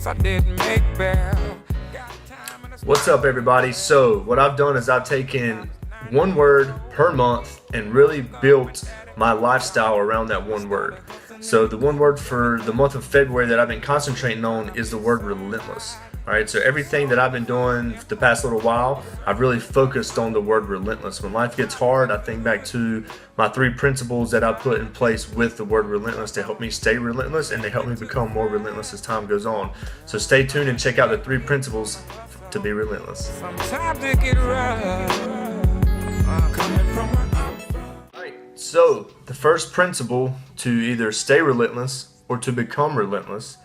I didn't make bail. What's up, everybody? So what I've done is I've taken one word per month and really built my lifestyle around that one word. So the one word for the month of February that I've been concentrating on is the word relentless. All right, so everything that I've been doing the past little while, I've really focused on the word relentless. When life gets hard, I think back to my 3 principles that I put in place with the word relentless to help me stay relentless and to help me become more relentless as time goes on. So stay tuned and check out the 3 principles to be relentless. Sometimes it get rough. Coming from Alright, so the first principle to either stay relentless or to become relentless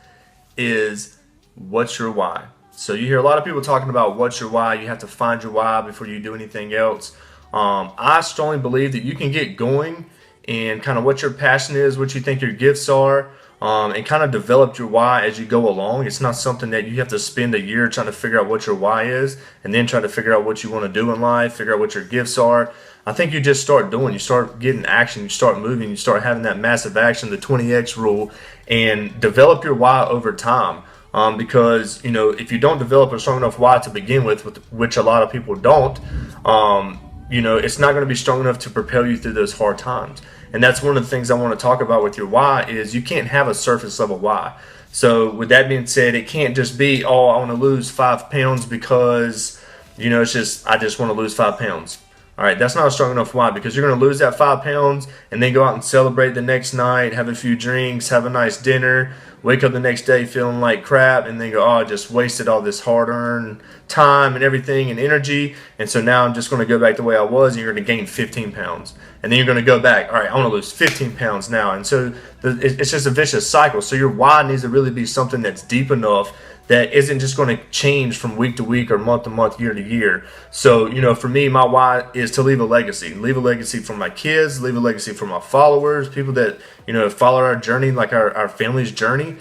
is what's your why. So you hear a lot of people talking about what's your why. You have to find your why before you do anything else. I strongly believe that you can get going and kind of what your passion is, what you think your gifts are, and kind of develop your why as you go along. It's not something that you have to spend a year trying to figure out what your why is and then try to figure out what you want to do in life, figure out what your gifts are. I think you just start doing, you start getting action, you start moving, you start having that massive action, the 20X rule, and develop your why over time. Because, if you don't develop a strong enough why to begin with, which a lot of people don't, it's not going to be strong enough to propel you through those hard times. And that's one of the things I want to talk about with your why is you can't have a surface level why. So with that being said, it can't just be, I want to lose 5 pounds because, I just want to lose 5 pounds. All right, that's not a strong enough why, because you're going to lose that 5 pounds and then go out and celebrate the next night, have a few drinks, have a nice dinner, wake up the next day feeling like crap, and then go, I just wasted all this hard-earned time and everything and energy, and so now I'm just going to go back the way I was, and you're going to gain 15 pounds. And then you're going to go back, all right, I want to lose 15 pounds now. And so it's just a vicious cycle. So your why needs to really be something that's deep enough that isn't just going to change from week to week or month to month, year to year. So, for me, my why is to leave a legacy. Leave a legacy for my kids, leave a legacy for my followers, people that, follow our journey, like our family's journey.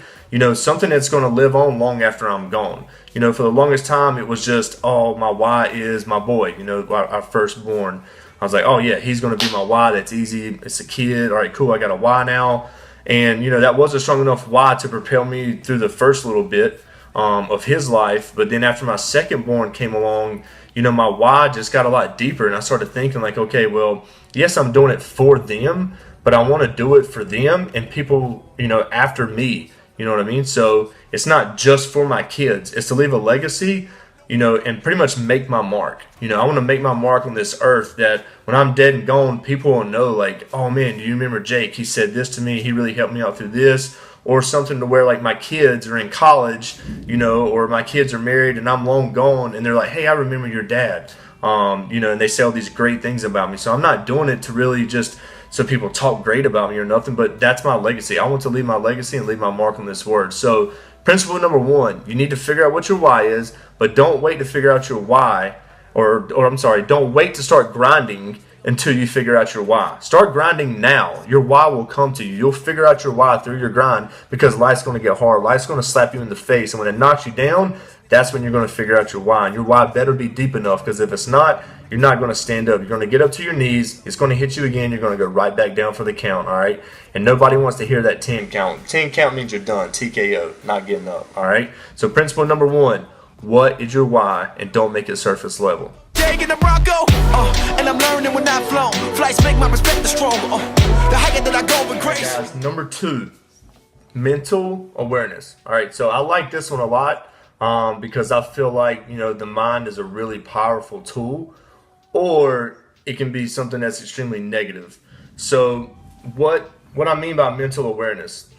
Something that's going to live on long after I'm gone. For the longest time, it was just, my why is my boy, our firstborn. I was like, yeah, he's going to be my why. That's easy. It's a kid. All right, cool. I got a why now. And, that wasn't strong enough why to propel me through the first little bit of his life. But then after my second born came along, my why just got a lot deeper. And I started thinking like, okay, well, yes, I'm doing it for them, but I want to do it for them and people, after me. You know what I mean? So it's not just for my kids. It's to leave a legacy, and pretty much make my mark. I want to make my mark on this earth that when I'm dead and gone, people will know like, oh man, do you remember Jake? He said this to me. He really helped me out through this. Or something to where like my kids are in college, or my kids are married and I'm long gone and they're like, hey, I remember your dad. And they say all these great things about me. So I'm not doing it to really just so people talk great about me or nothing, but that's my legacy. I want to leave my legacy and leave my mark on this word. So principle number 1, you need to figure out what your why is, but don't wait to figure out your why, don't wait to start grinding until you figure out your why. Start grinding now. Your why will come to you. You'll figure out your why through your grind because life's going to get hard. Life's going to slap you in the face. And when it knocks you down, that's when you're going to figure out your why. And your why better be deep enough, because if it's not, you're not going to stand up. You're going to get up to your knees. It's going to hit you again. You're going to go right back down for the count, all right? And nobody wants to hear that 10 count. 10 count means you're done. TKO, not getting up, all right? So principle number 1, what is your why? And don't make it surface level. In the Bronco, and I'm learning when I've flown. Flights make my perspective strong. The higher that I go with grace. Guys, number 2, mental awareness. All right, so I like this one a lot because I feel like the mind is a really powerful tool, or it can be something that's extremely negative. So what I mean by mental awareness.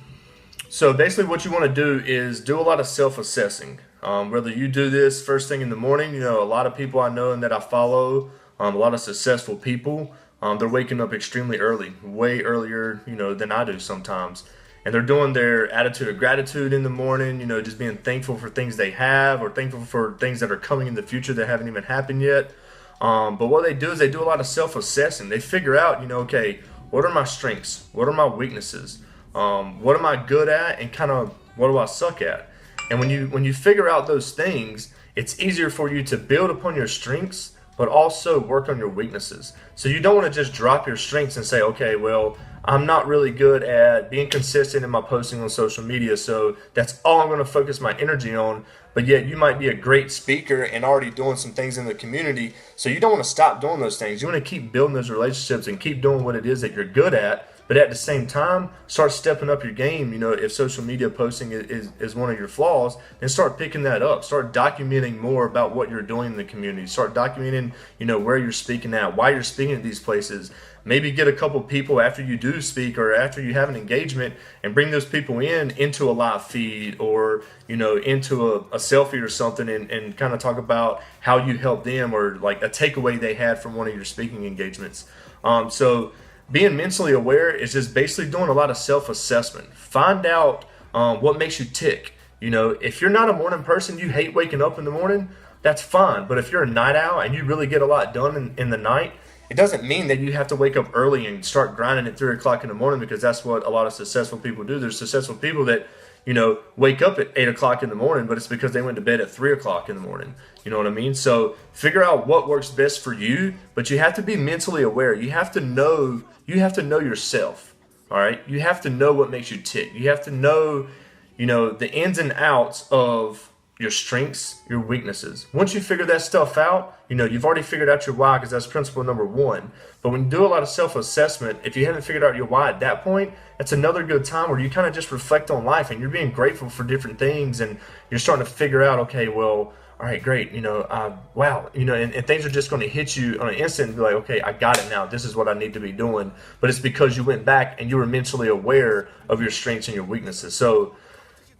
So basically, what you want to do is do a lot of self-assessing. Whether you do this first thing in the morning, a lot of people I know and that I follow, a lot of successful people, they're waking up extremely early, way earlier, than I do sometimes. And they're doing their attitude of gratitude in the morning, just being thankful for things they have or thankful for things that are coming in the future that haven't even happened yet. But what they do is they do a lot of self-assessing. They figure out, okay, what are my strengths? What are my weaknesses? What am I good at? And kind of what do I suck at? And when you figure out those things, it's easier for you to build upon your strengths but also work on your weaknesses. So you don't want to just drop your strengths and say, okay, well, I'm not really good at being consistent in my posting on social media, so that's all I'm going to focus my energy on. But yet you might be a great speaker and already doing some things in the community, so you don't want to stop doing those things. You want to keep building those relationships and keep doing what it is that you're good at, but at the same time, start stepping up your game. You know, if social media posting is one of your flaws, then start picking that up. Start documenting more about what you're doing in the community. Start documenting, you know, where you're speaking at, why you're speaking at these places. Maybe get a couple people after you do speak or after you have an engagement and bring those people into a live feed or, you know, into a selfie or something and kind of talk about how you helped them or like a takeaway they had from one of your speaking engagements. So being mentally aware is just basically doing a lot of self-assessment. Find out what makes you tick. You know, if you're not a morning person, you hate waking up in the morning, that's fine. But if you're a night owl and you really get a lot done in the night, it doesn't mean that you have to wake up early and start grinding at 3 o'clock in the morning, because that's what a lot of successful people do. There's successful people that, you know, wake up at 8 o'clock in the morning, but it's because they went to bed at 3 o'clock in the morning. You know what I mean? So figure out what works best for you, but you have to be mentally aware. You have to know yourself. All right. You have to know what makes you tick. You have to know, you know, the ins and outs of your strengths, your weaknesses. Once you figure that stuff out, you know, you've already figured out your why, because that's principle number one. But when you do a lot of self-assessment, if you haven't figured out your why at that point, that's another good time where you kind of just reflect on life and you're being grateful for different things and you're starting to figure out, okay, well, all right, great, you know, wow, you know, and things are just going to hit you on an instant and be like, okay, I got it now. This is what I need to be doing. But it's because you went back and you were mentally aware of your strengths and your weaknesses. So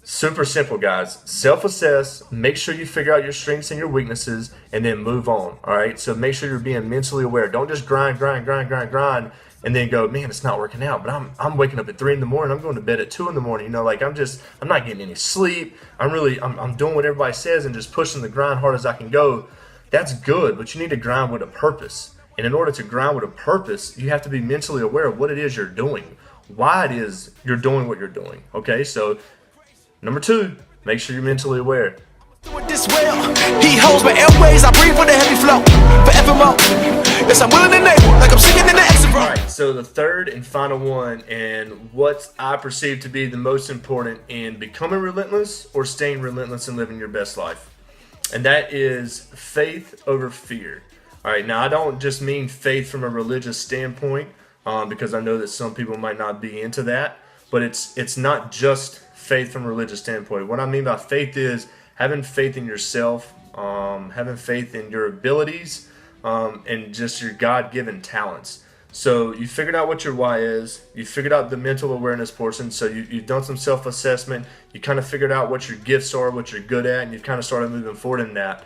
super simple, guys. Self-assess, make sure you figure out your strengths and your weaknesses, and then move on, all right? So make sure you're being mentally aware. Don't just grind, and then go, man, it's not working out. But I'm waking up at 3 in the morning. I'm going to bed at 2 in the morning. You know, like I'm not getting any sleep. I'm doing what everybody says and just pushing the grind hard as I can go. That's good, but you need to grind with a purpose. And in order to grind with a purpose, you have to be mentally aware of what it is you're doing, why it is you're doing what you're doing, okay? So number 2, make sure you're mentally aware. Do it this well. He holds my airways. I breathe with a heavy flow. Forevermore. Yes, I'm willing to name like I'm singing in the exit row. All right, so the third and final one, and what I perceive to be the most important in becoming relentless or staying relentless and living your best life, and that is faith over fear. All right, now I don't just mean faith from a religious standpoint, because I know that some people might not be into that, but it's not just faith from a religious standpoint. What I mean by faith is having faith in yourself, having faith in your abilities, and just your God-given talents. So you figured out what your why is. You figured out the mental awareness portion. So you've done some self-assessment. You kind of figured out what your gifts are, what you're good at, and you've kind of started moving forward in that.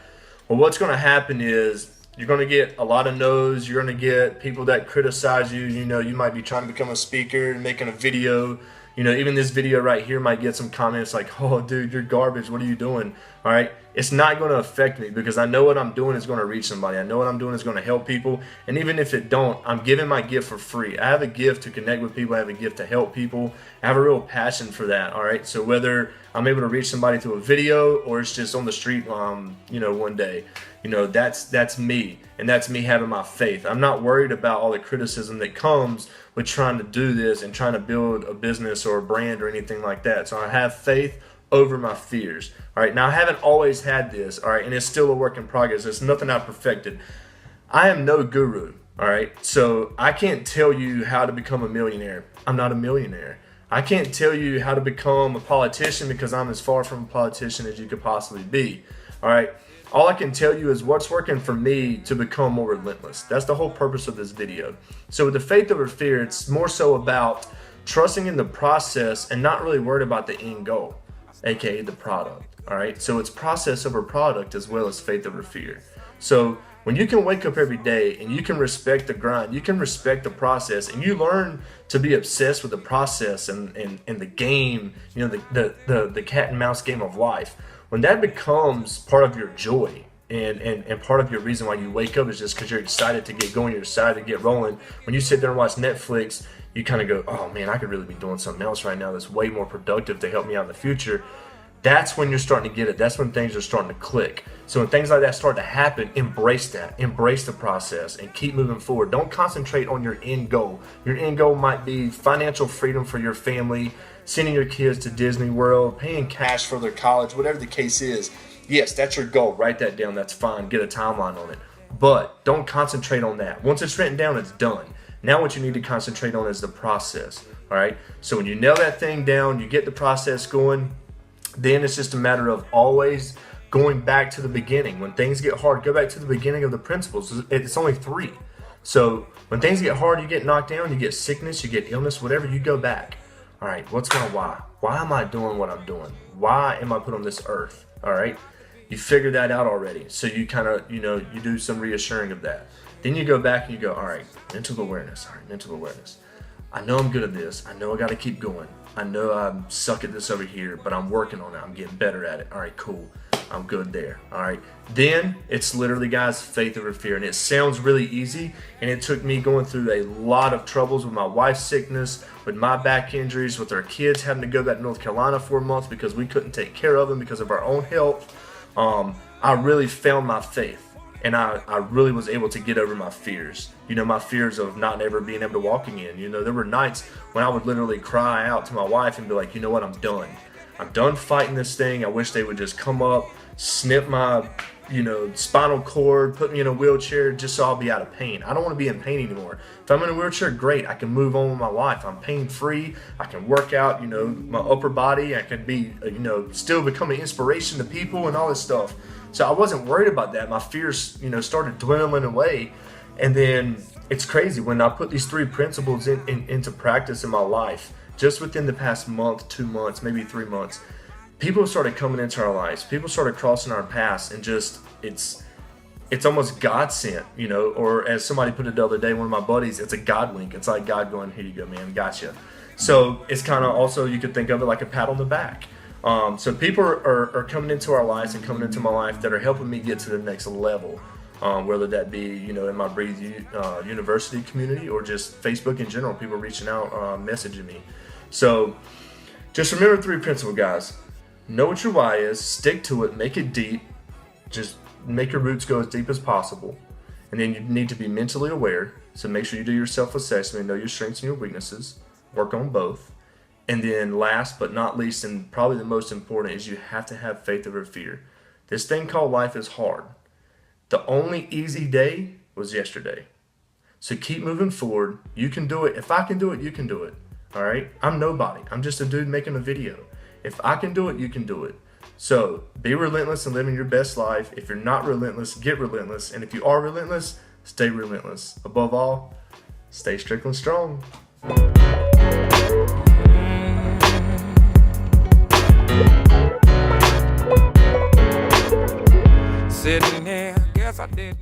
Well, what's going to happen is you're going to get a lot of no's. You're going to get people that criticize you. You know, you might be trying to become a speaker and making a video. You know, even this video right here might get some comments like, oh, dude, you're garbage. What are you doing? All right. It's not going to affect me because I know what I'm doing is going to reach somebody. I know what I'm doing is going to help people. And even if it don't, I'm giving my gift for free. I have a gift to connect with people. I have a gift to help people. I have a real passion for that. All right. So whether I'm able to reach somebody through a video or it's just on the street, you know, one day, you know, that's me. And that's me having my faith. I'm not worried about all the criticism that comes with trying to do this and trying to build a business or a brand or anything like that. So I have faith over my fears. All right. Now I haven't always had this. All right. And it's still a work in progress. There's nothing I've perfected. I am no guru. All right. So I can't tell you how to become a millionaire. I'm not a millionaire. I can't tell you how to become a politician because I'm as far from a politician as you could possibly be. All right. All I can tell you is what's working for me to become more relentless. That's the whole purpose of this video. So with the faith over fear, it's more so about trusting in the process and not really worried about the end goal, aka the product. All right. So it's process over product as well as faith over fear. So when you can wake up every day and you can respect the grind, you can respect the process, and you learn to be obsessed with the process and the game, you know, the cat and mouse game of life. When that becomes part of your joy and part of your reason why you wake up is just because you're excited to get going, you're excited to get rolling. When you sit there and watch Netflix, you kind of go, oh man, I could really be doing something else right now that's way more productive to help me out in the future. that's when you're starting to get it. That's when things are starting to click. So when things like that start to happen, embrace that. Embrace the process and keep moving forward. Don't concentrate on your end goal. Your end goal might be financial freedom for your family, sending your kids to Disney World, paying cash for their college, whatever the case is. Yes, that's your goal. Write that down. That's fine. Get a timeline on it. But don't concentrate on that. Once it's written down, it's done. Now what you need to concentrate on is the process. All right? So when you nail that thing down, you get the process going, then it's just a matter of always going back to the beginning. When things get hard, go back to the beginning of the principles. It's only 3. So when things get hard, you get knocked down, you get sickness, you get illness, whatever, you go back. All right, what's my why? Why am I doing what I'm doing? Why am I put on this earth? All right, you figure that out already. So you kind of, you do some reassuring of that. Then you go back and you go, all right, mental awareness. All right, mental awareness. I know I'm good at this. I know I got to keep going. I know I suck at this over here, but I'm working on it. I'm getting better at it. All right, cool. I'm good there. All right. Then it's literally, guys, faith over fear. And it sounds really easy. And it took me going through a lot of troubles with my wife's sickness, with my back injuries, with our kids having to go back to North Carolina for a month because we couldn't take care of them because of our own health. I really found my faith. And I really was able to get over my fears. My fears of not ever being able to walk again. There were nights when I would literally cry out to my wife and be like, you know what, I'm done. I'm done fighting this thing. I wish they would just come up, snip my, spinal cord, put me in a wheelchair just so I'll be out of pain. I don't want to be in pain anymore. If I'm in a wheelchair, great. I can move on with my life. I'm pain-free. I can work out, my upper body. I can be, still become an inspiration to people and all this stuff. So I wasn't worried about that. My fears, started dwindling away. And then it's crazy when I put these 3 principles into practice in my life, just within the past month, 2 months, maybe 3 months, people started coming into our lives. People started crossing our paths, and just it's almost God sent, or as somebody put it the other day, one of my buddies, it's a God wink. It's like God going, here you go, man, gotcha. So it's kind of also, you could think of it like a pat on the back. So people are coming into our lives and coming into my life that are helping me get to the next level, whether that be, in my Breathe University community or just Facebook in general, people reaching out, messaging me. So just remember 3 principles, guys. Know what your why is, stick to it, make it deep, just make your roots go as deep as possible. And then you need to be mentally aware, so make sure you do your self-assessment, know your strengths and your weaknesses, work on both. And then last but not least, and probably the most important, is you have to have faith over fear. This thing called life is hard. The only easy day was yesterday. So keep moving forward. You can do it. If I can do it, you can do it. All right? I'm nobody. I'm just a dude making a video. If I can do it, you can do it. So be relentless and living your best life. If you're not relentless, get relentless. And if you are relentless, stay relentless. Above all, stay strictly strong. Sitting here, guess I didn't.